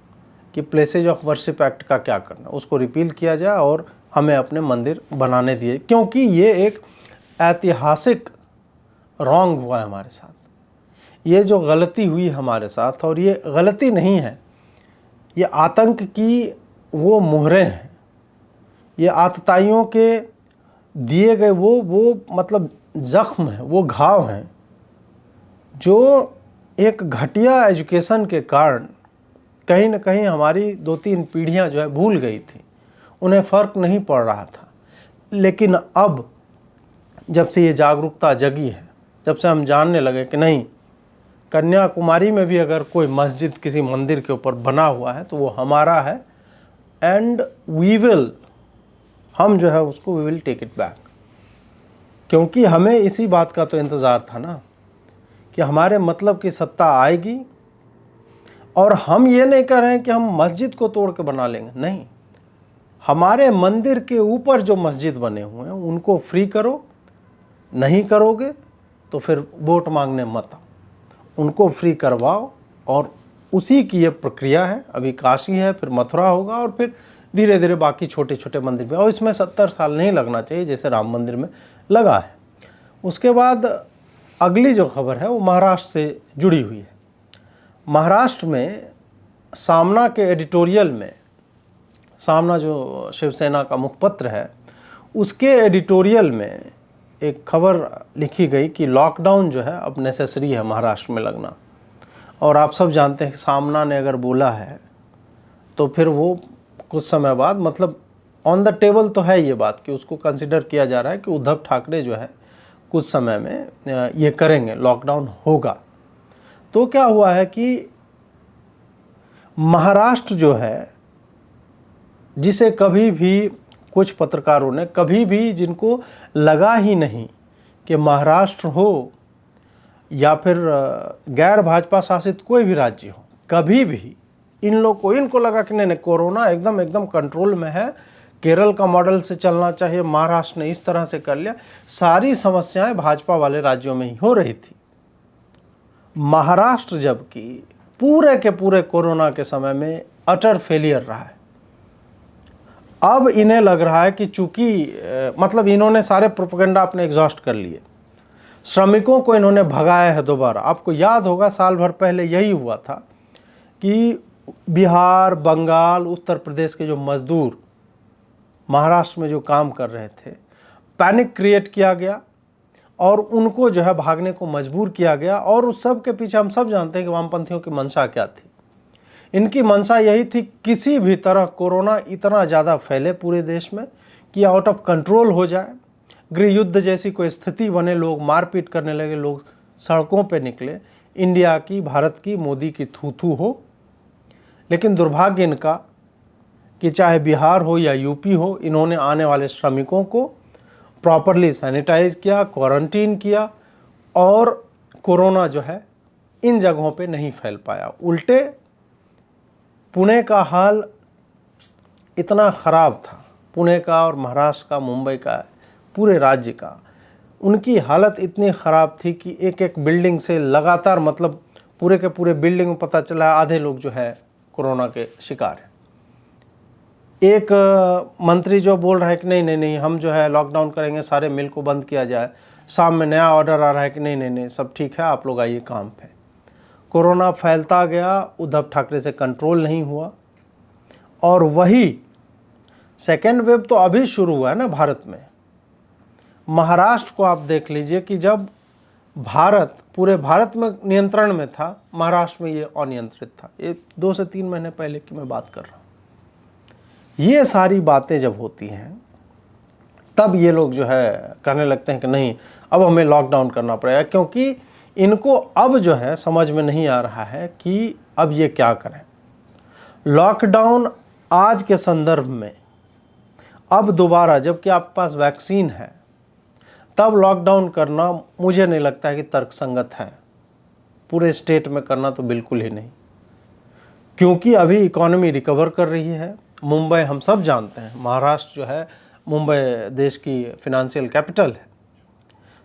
कि प्लेसेज ऑफ वर्शिप एक्ट का क्या करना, उसको रिपील किया जाए और हमें अपने मंदिर बनाने दिए, क्योंकि ये एक ऐतिहासिक रॉन्ग हुआ है हमारे साथ। ये जो गलती हुई हमारे साथ, और ये गलती नहीं है, ये आतंक की वो मुहरें हैं, ये आतताइयों के दिए गए वो मतलब जख्म है, वो घाव हैं, जो एक घटिया एजुकेशन के कारण कहीं न कहीं हमारी 2-3 पीढ़ियां जो है भूल गई थी, उन्हें फ़र्क नहीं पड़ रहा था। लेकिन अब जब से ये जागरूकता जगी है, जब से हम जानने लगे कि नहीं, कन्याकुमारी में भी अगर कोई मस्जिद किसी मंदिर के ऊपर बना हुआ है तो वो हमारा है, एंड हम जो है उसको we will take it back. क्योंकि हमें इसी बात का तो इंतज़ार था ना कि हमारे मतलब की सत्ता आएगी, और हम ये नहीं कह रहे हैं कि हम मस्जिद को तोड़ के बना लेंगे, नहीं, हमारे मंदिर के ऊपर जो मस्जिद बने हुए हैं उनको फ्री करो, नहीं करोगे तो फिर वोट मांगने मत आओ, उनको फ्री करवाओ। और उसी की ये प्रक्रिया है, अभी काशी है, फिर मथुरा होगा, और फिर धीरे धीरे बाकी छोटे छोटे मंदिर भी, और इसमें 70 साल नहीं लगना चाहिए जैसे राम मंदिर में लगा है। उसके बाद अगली जो खबर है वो महाराष्ट्र से जुड़ी हुई है। महाराष्ट्र में सामना के एडिटोरियल में, सामना जो शिवसेना का मुखपत्र है, उसके एडिटोरियल में एक खबर लिखी गई कि लॉकडाउन जो है अब नेसेसरी है महाराष्ट्र में लगना। और आप सब जानते हैं कि सामना ने अगर बोला है तो फिर वो कुछ समय बाद, मतलब ऑन द टेबल तो है ये बात कि उसको कंसिडर किया जा रहा है कि उद्धव ठाकरे जो है कुछ समय में ये करेंगे, लॉकडाउन होगा। तो क्या हुआ है कि महाराष्ट्र जो है, जिसे कभी भी कुछ पत्रकारों ने कभी भी, जिनको लगा ही नहीं कि महाराष्ट्र हो या फिर गैर भाजपा शासित कोई भी राज्य हो, कभी भी इनको लगा कि नहीं कोरोना एकदम कंट्रोल में है, केरल का मॉडल से चलना चाहिए, महाराष्ट्र ने इस तरह से कर लिया। सारी समस्याएं भाजपा वाले राज्यों में ही हो रही थी। महाराष्ट्र जबकि पूरे के पूरे कोरोना के समय में अटर फेलियर रहा है। अब इन्हें लग रहा है कि चूंकि मतलब इन्होंने सारे प्रोपेगेंडा अपने एग्जॉस्ट कर लिए, श्रमिकों को इन्होंने भगाया है दोबारा। आपको याद होगा साल भर पहले यही हुआ था कि बिहार, बंगाल, उत्तर प्रदेश के जो मजदूर महाराष्ट्र में जो काम कर रहे थे, पैनिक क्रिएट किया गया और उनको जो है भागने को मजबूर किया गया। और उस सब के पीछे हम सब जानते हैं कि वामपंथियों की मंशा क्या थी। इनकी मंशा यही थी किसी भी तरह कोरोना इतना ज़्यादा फैले पूरे देश में कि आउट ऑफ कंट्रोल हो जाए, गृह युद्ध जैसी कोई स्थिति बने, लोग मारपीट करने लगे, लोग सड़कों पे निकले, इंडिया की, भारत की, मोदी की थू हो। लेकिन दुर्भाग्य इनका कि चाहे बिहार हो या यूपी हो, इन्होंने आने वाले श्रमिकों को प्रॉपरली सैनिटाइज किया, क्वारंटीन किया और कोरोना जो है इन जगहों पे नहीं फैल पाया। उल्टे पुणे का हाल इतना ख़राब था, पुणे का और महाराष्ट्र का, मुंबई का, पूरे राज्य का, उनकी हालत इतनी ख़राब थी कि एक एक बिल्डिंग से लगातार मतलब पूरे के पूरे बिल्डिंग में पता चला आधे लोग जो है कोरोना के शिकार हैं। एक मंत्री जो बोल रहा है कि नहीं हम जो है लॉकडाउन करेंगे, सारे मिल को बंद किया जाए, शाम में नया ऑर्डर आ रहा है कि नहीं सब ठीक है, आप लोग आइए काम पे। कोरोना फैलता गया, उद्धव ठाकरे से कंट्रोल नहीं हुआ और वही सेकेंड वेव तो अभी शुरू हुआ है ना भारत में। महाराष्ट्र को आप देख लीजिए कि जब भारत पूरे भारत में नियंत्रण में था, महाराष्ट्र में ये अनियंत्रित था। ये 2 से 3 महीने पहले की मैं बात कर रहा हूँ। ये सारी बातें जब होती हैं तब ये लोग जो है कहने लगते हैं कि नहीं अब हमें लॉकडाउन करना पड़ेगा, क्योंकि इनको अब जो है समझ में नहीं आ रहा है कि अब ये क्या करें। लॉकडाउन आज के संदर्भ में अब दोबारा जबकि आपके पास वैक्सीन है तब लॉकडाउन करना मुझे नहीं लगता है कि तर्कसंगत है। पूरे स्टेट में करना तो बिल्कुल ही नहीं, क्योंकि अभी इकोनॉमी रिकवर कर रही है। मुंबई हम सब जानते हैं, महाराष्ट्र जो है मुंबई देश की फिनेंशियल कैपिटल है,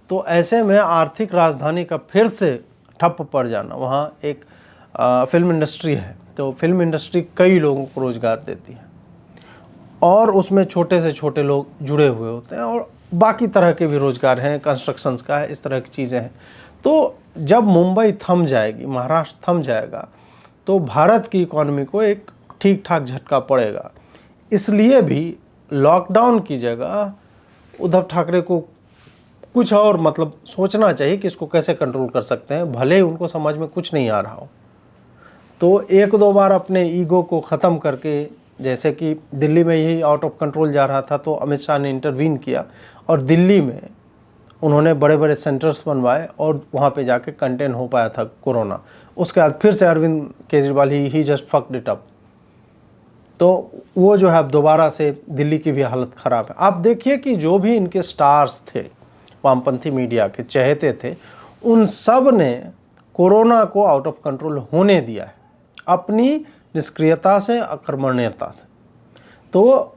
तो ऐसे में आर्थिक राजधानी का फिर से ठप पड़ जाना, वहाँ एक फिल्म इंडस्ट्री है, तो फिल्म इंडस्ट्री कई लोगों को रोज़गार देती है और उसमें छोटे से छोटे लोग जुड़े हुए होते हैं और बाकी तरह के भी रोज़गार हैं, कंस्ट्रक्शंस का है, इस तरह की चीज़ें हैं। तो जब मुंबई थम जाएगी, महाराष्ट्र थम जाएगा, तो भारत की इकॉनमी को एक ठीक ठाक झटका पड़ेगा। इसलिए भी लॉकडाउन की जगह उद्धव ठाकरे को कुछ और मतलब सोचना चाहिए कि इसको कैसे कंट्रोल कर सकते हैं, भले ही उनको समझ में कुछ नहीं आ रहा हो। तो 1-2 बार अपने ईगो को ख़त्म करके, जैसे कि दिल्ली में यही आउट ऑफ कंट्रोल जा रहा था तो अमित शाह ने इंटरवीन किया और दिल्ली में उन्होंने बड़े बड़े सेंटर्स बनवाए और वहाँ पे जाके कंटेन हो पाया था कोरोना। उसके बाद फिर से अरविंद केजरीवाल ही जस्ट फक्ड इट अप। तो वो जो है अब दोबारा से दिल्ली की भी हालत ख़राब है। आप देखिए कि जो भी इनके स्टार्स थे, वामपंथी मीडिया के चहेते थे, उन सब ने कोरोना को आउट ऑफ कंट्रोल होने दिया है अपनी निष्क्रियता से, अकर्मण्यता से। तो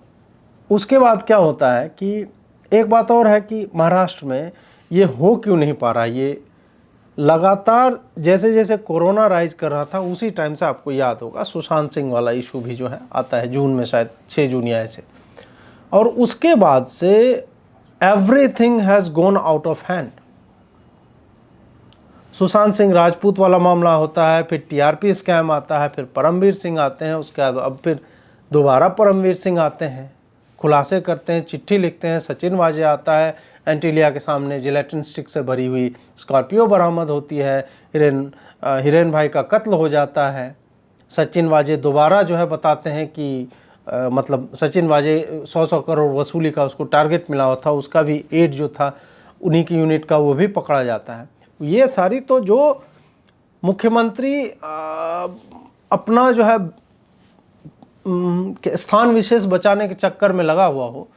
उसके बाद क्या होता है कि एक बात और है कि महाराष्ट्र में ये हो क्यों नहीं पा रहा। ये लगातार जैसे जैसे कोरोना राइज कर रहा था उसी टाइम से आपको याद होगा सुशांत सिंह वाला इशू भी जो है आता है जून में, शायद 6 जून या ऐसे, और उसके बाद से everything has gone out of hand. Sushant Singh Rajput वाला मामला होता है, फिर टीआरपी स्कैम आता है, फिर परमवीर सिंह आते हैं, उसके बाद अब फिर दोबारा परमवीर सिंह आते हैं, खुलासे करते हैं, चिट्ठी लिखते हैं, सचिन वाजे आता है, एंटीलिया के सामने जिलेटिन स्टिक से भरी हुई स्कॉर्पियो बरामद होती है, हिरेन भाई का कत्ल हो जाता है। सचिन वाजे दोबारा जो है बताते हैं कि मतलब सचिन वाजे 100 करोड़ वसूली का उसको टारगेट मिला हुआ था, उसका भी एड जो था उन्हीं की यूनिट का वो भी पकड़ा जाता है। ये सारी तो जो मुख्यमंत्री अपना जो है स्थान विशेष बचाने के चक्कर में लगा हुआ हो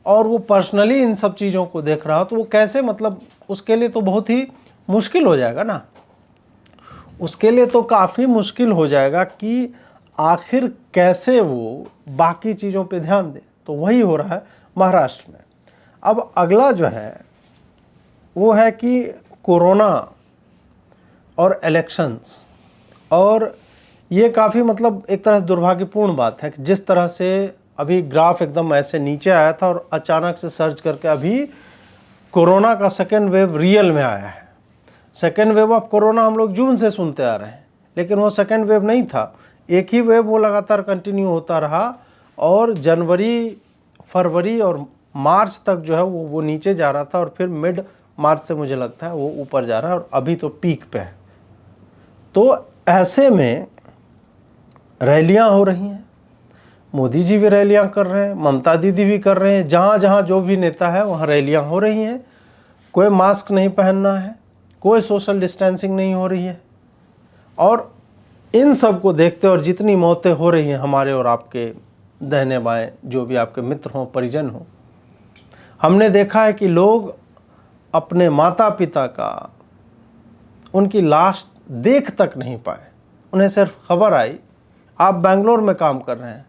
और वो पर्सनली इन सब चीज़ों को देख रहा हो, तो वो कैसे, मतलब उसके लिए तो बहुत ही मुश्किल हो जाएगा ना। उसके लिए तो काफ़ी मुश्किल हो जाएगा कि आखिर कैसे वो बाकी चीज़ों पे ध्यान दे। तो वही हो रहा है महाराष्ट्र में। अब अगला जो है वो है कि कोरोना और इलेक्शंस, और ये काफ़ी मतलब एक तरह से दुर्भाग्यपूर्ण बात है कि जिस तरह से अभी ग्राफ एकदम ऐसे नीचे आया था और अचानक से सर्च करके अभी कोरोना का सेकेंड वेव रियल में आया है। सेकेंड वेव ऑफ कोरोना हम लोग जून से सुनते आ रहे हैं, लेकिन वो सेकेंड वेव नहीं था, एक ही वेव वो लगातार कंटिन्यू होता रहा और जनवरी, फरवरी और मार्च तक जो है वो नीचे जा रहा था और फिर मिड मार्च से मुझे लगता है वो ऊपर जा रहा है और अभी तो पीक पे है। तो ऐसे में रैलियां हो रही हैं, मोदी जी भी रैलियां कर रहे हैं, ममता दीदी भी कर रहे हैं, जहाँ जहाँ जो भी नेता है वहाँ रैलियां हो रही हैं। कोई मास्क नहीं पहनना है, कोई सोशल डिस्टेंसिंग नहीं हो रही है, और इन सब को देखते और जितनी मौतें हो रही हैं हमारे और आपके दाहिने बाएं जो भी आपके मित्र हों, परिजन हों, हमने देखा है कि लोग अपने माता पिता का, उनकी लाश देख तक नहीं पाए। उन्हें सिर्फ खबर आई, आप बेंगलोर में काम कर रहे हैं,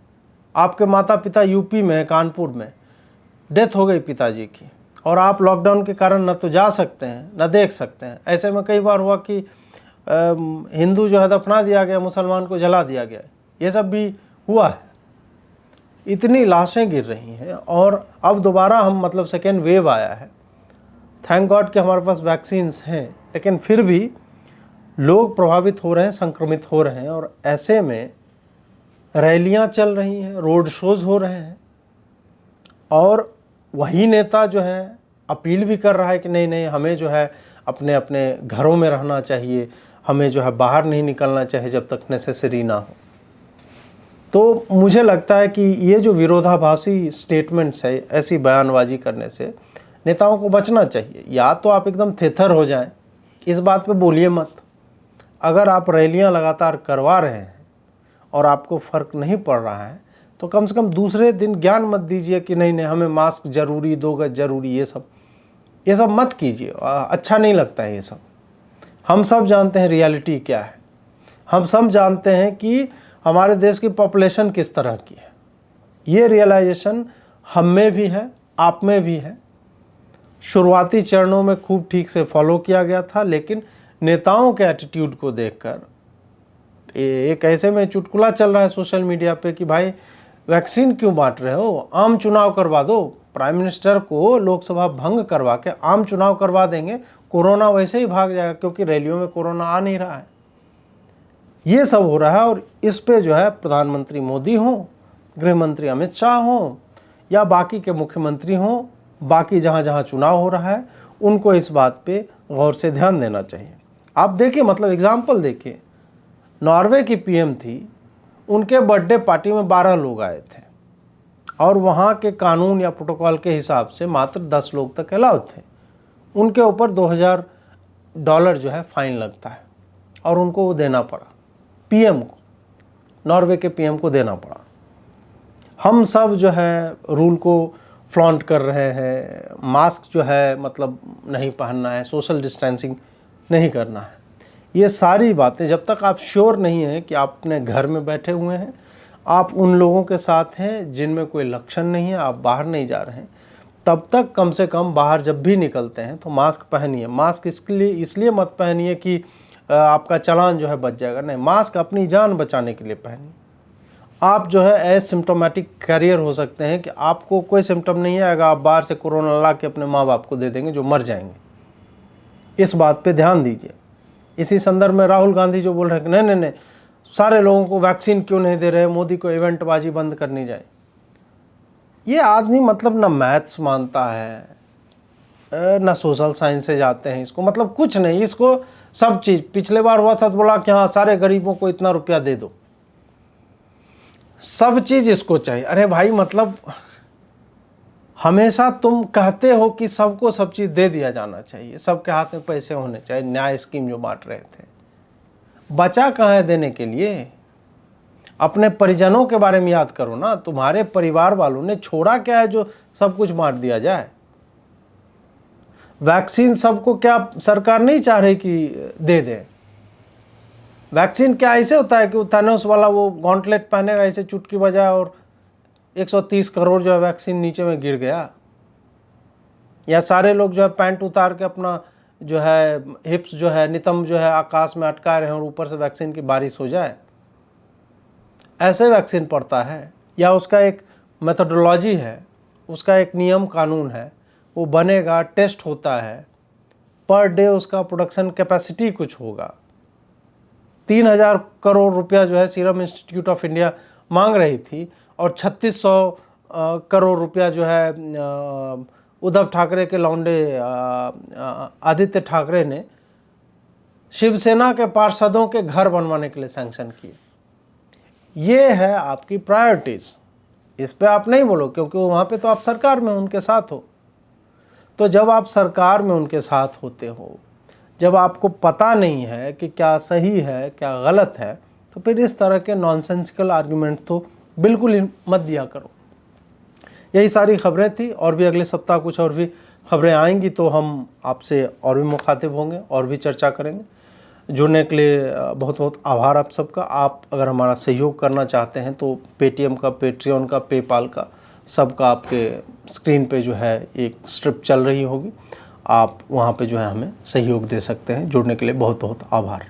आपके माता पिता यूपी में, कानपुर में, डेथ हो गई पिताजी की, और आप लॉकडाउन के कारण न तो जा सकते हैं न देख सकते हैं। ऐसे में कई बार हुआ कि हिंदू जो है दफना दिया गया, मुसलमान को जला दिया गया, ये सब भी हुआ है। इतनी लाशें गिर रही हैं और अब दोबारा हम मतलब सेकेंड वेव आया है। थैंक गॉड कि हमारे पास वैक्सीन्स हैं, लेकिन फिर भी लोग प्रभावित हो रहे हैं, संक्रमित हो रहे हैं, और ऐसे में रैलियां चल रही हैं, रोड शोज हो रहे हैं, और वही नेता जो है अपील भी कर रहा है कि नहीं नहीं, हमें जो है अपने अपने घरों में रहना चाहिए, हमें जो है बाहर नहीं निकलना चाहिए जब तक नेसेसरी ना हो। तो मुझे लगता है कि ये जो विरोधाभासी स्टेटमेंट्स है, ऐसी बयानबाजी करने से नेताओं को बचना चाहिए। या तो आप एकदम थेथर हो जाएं, इस बात पे बोलिए मत। अगर आप रैलियां लगातार करवा रहे हैं और आपको फ़र्क नहीं पड़ रहा है तो कम से कम दूसरे दिन ज्ञान मत दीजिए कि नहीं नहीं हमें मास्क जरूरी, 2 गज जरूरी, ये सब मत कीजिए। अच्छा नहीं लगता है ये सब। हम सब जानते हैं रियलिटी क्या है, हम सब जानते हैं कि हमारे देश की पॉपुलेशन किस तरह की है। ये रियलाइजेशन हम में भी है, आप में भी है। शुरुआती चरणों में खूब ठीक से फॉलो किया गया था, लेकिन नेताओं के एटीट्यूड को देखकर एक ऐसे में चुटकुला चल रहा है सोशल मीडिया पे कि भाई वैक्सीन क्यों बांट रहे हो, आम चुनाव करवा दो। प्राइम मिनिस्टर को लोकसभा भंग करवा के आम चुनाव करवा देंगे, कोरोना वैसे ही भाग जाएगा, क्योंकि रैलियों में कोरोना आ नहीं रहा है। ये सब हो रहा है, और इस पे जो है प्रधानमंत्री मोदी हों, गृह मंत्री अमित शाह हों, या बाकी के मुख्यमंत्री हों, बाकी जहाँ जहाँ चुनाव हो रहा है उनको इस बात पे गौर से ध्यान देना चाहिए। आप देखिए, मतलब एग्जाम्पल देखिए, नॉर्वे की पीएम थी, उनके बर्थडे पार्टी में 12 लोग आए थे, और वहाँ के कानून या प्रोटोकॉल के हिसाब से मात्र 10 लोग तक अलाउड थे। उनके ऊपर $2000 जो है फाइन लगता है, और उनको वो देना पड़ा, पीएम को, नॉर्वे के पीएम को देना पड़ा। हम सब जो है रूल को फ्लॉन्ट कर रहे हैं, मास्क जो है मतलब नहीं पहनना है, सोशल डिस्टेंसिंग नहीं करना है। ये सारी बातें जब तक आप श्योर नहीं हैं कि आप अपने घर में बैठे हुए हैं, आप उन लोगों के साथ हैं जिनमें कोई लक्षण नहीं है, आप बाहर नहीं जा रहे हैं, तब तक कम से कम बाहर जब भी निकलते हैं तो मास्क पहनिए। मास्क इसलिए मत पहनिए कि आपका चालान जो है बच जाएगा, नहीं, मास्क अपनी जान बचाने के लिए पहनिए। आप जो है एसिम्प्टोमेटिक कैरियर हो सकते हैं कि आपको कोई सिम्टम नहीं आएगा, आप बाहर से कोरोना ला के अपने माँ बाप को दे देंगे जो मर जाएंगे। इस बात पे ध्यान दीजिए। इसी संदर्भ में राहुल गांधी जो बोल रहे हैं कि नहीं नहीं सारे लोगों को वैक्सीन क्यों नहीं दे रहे, मोदी को इवेंटबाजी बंद करनी जाए। ये आदमी मतलब ना मैथ्स मानता है ना सोशल साइंस से जाते हैं, इसको मतलब कुछ नहीं, इसको सब चीज़। पिछले बार हुआ था तो बोला कि हाँ सारे गरीबों को इतना रुपया दे दो, सब चीज़ इसको चाहिए। अरे भाई, मतलब हमेशा तुम कहते हो कि सबको सब चीज़ दे दिया जाना चाहिए, सबके हाथ में पैसे होने चाहिए, न्याय स्कीम जो बांट रहे थे, बचा कहाँ है देने के लिए? अपने परिजनों के बारे में याद करो ना, तुम्हारे परिवार वालों ने छोड़ा क्या है जो सब कुछ बांट दिया जाए? वैक्सीन सबको क्या सरकार नहीं चाह रही कि दे दे? वैक्सीन क्या ऐसे होता है कि थैनोस वाला वो गॉन्टलेट पहनेगा, ऐसे चुटकी बजाए और 130 करोड़ जो है वैक्सीन नीचे में गिर गया, या सारे लोग जो है पैंट उतार के अपना जो है हिप्स जो है नितंब जो है आकाश में अटका रहे हैं और ऊपर से वैक्सीन की बारिश हो जाए? ऐसे वैक्सीन पड़ता है? या उसका एक मेथोडोलॉजी है, उसका एक नियम कानून है, वो बनेगा, टेस्ट होता है, पर डे उसका प्रोडक्शन कैपेसिटी कुछ होगा। 3000 करोड़ रुपया जो है सीरम इंस्टीट्यूट ऑफ इंडिया मांग रही थी और 3600 करोड़ रुपया जो है उद्धव ठाकरे के लौंडे आदित्य ठाकरे ने शिवसेना के पार्षदों के घर बनवाने के लिए सैंक्शन किए। ये है आपकी प्रायोरिटीज। इस पे आप नहीं बोलो, क्योंकि वहाँ पे तो आप सरकार में उनके साथ हो। तो जब आप सरकार में उनके साथ होते हो, जब आपको पता नहीं है कि क्या सही है क्या गलत है, तो फिर इस तरह के नॉनसेंसिकल आर्गुमेंट तो बिल्कुल ही मत दिया करो। यही सारी खबरें थी, और भी अगले सप्ताह कुछ और भी खबरें आएंगी तो हम आपसे और भी मुखातिब होंगे और भी चर्चा करेंगे। जुड़ने के लिए बहुत बहुत आभार आप सबका। आप अगर हमारा सहयोग करना चाहते हैं तो पेटीएम का, पेट्रियन का, पेपाल का, सबका आपके स्क्रीन पे जो है एक स्ट्रिप चल रही होगी, आप वहाँ पे जो है हमें सहयोग दे सकते हैं। जुड़ने के लिए बहुत बहुत आभार।